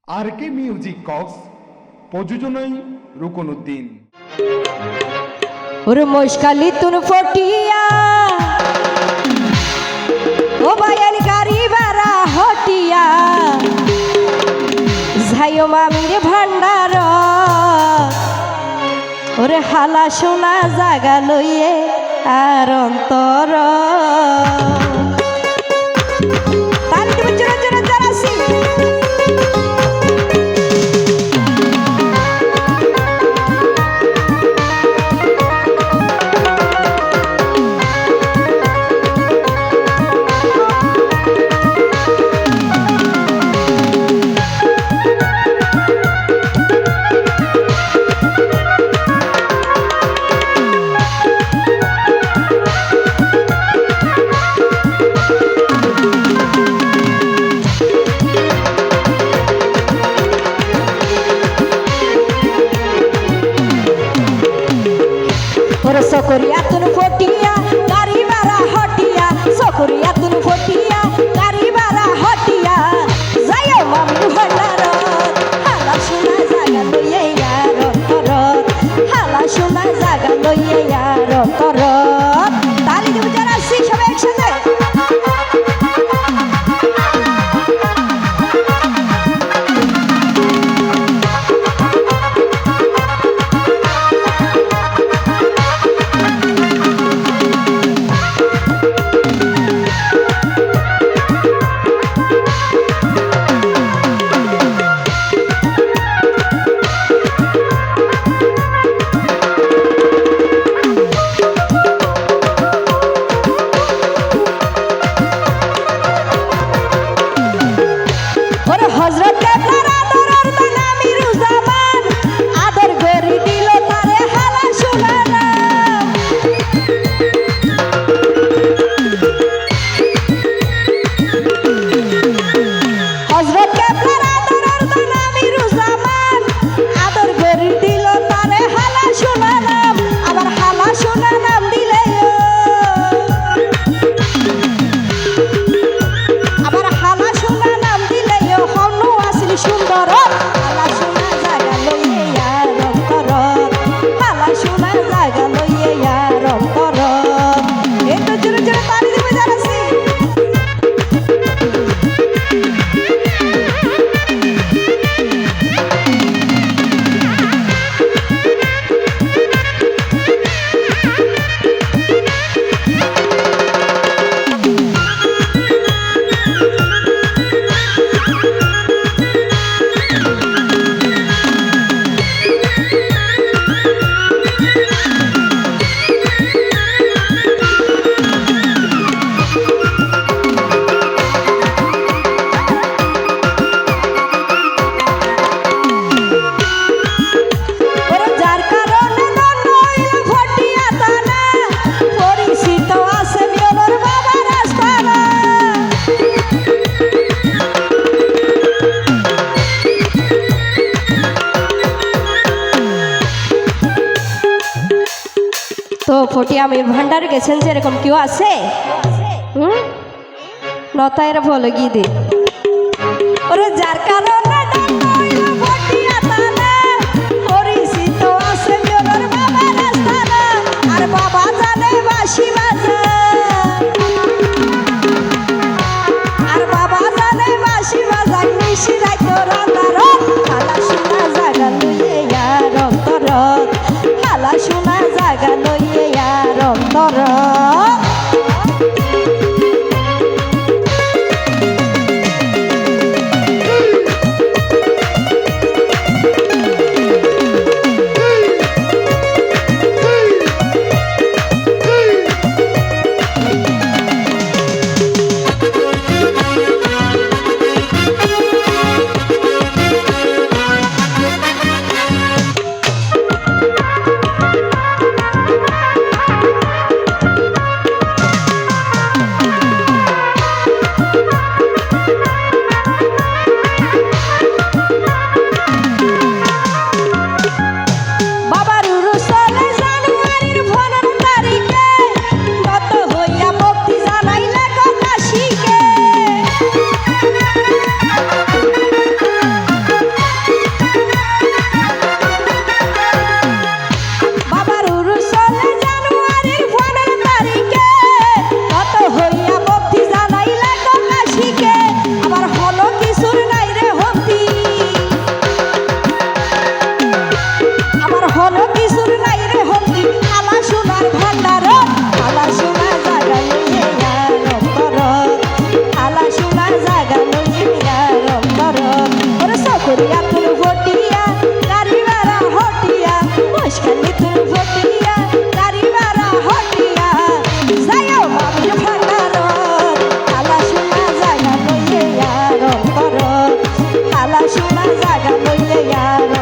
আর কে music Cox প্রযোজনায় রুকনউদ্দিন। ওরে মশকালি তুন ফটিয়া ও bowel গাড়ি ভাড়া হটিয়া যাইও মামির ভান্ডার ওরে হালা সোনা জাগা লইয়ে আর অন্তর সকরিয়া তুন ফটিয়া গাড়ি ভাড়া হটিয়া সকরিয়া তুন ফটিয়া গাড়ি ভাড়া হটিয়া যাইও মামির ভান্ডার হালা সোনা জাগা লইয়ে আর অন্তর হালা সোনা জাগা লইয়ে আর অন্তর তালি দিব যারা আসছি সবাই একসাথে তো ফটিয়া আমির ভান্ডার গেছেন যেরকম কেউ আছে নতায়ের বলে গিয়ে দে ওরে যার কারণে আর বাবা জানে বাসি বাজা আর বাবা জানে বাসি বাজাই মিশি যাই তোর আন্দার হালা সোনা জাগা লইয়ে আর অন্তর হালা সোনা জাগা লইয়ে আর অন্তর সকরিয়া তুন ফটিয়া কারিবারা হটিয়া মশখালি তুন ফটিয়া কারিবারা হটিয়া যাইও মামির ভান্ডার হালা শোনা জাগা লইলে আর অন্তর হালা শোনা জাগা লইলে আর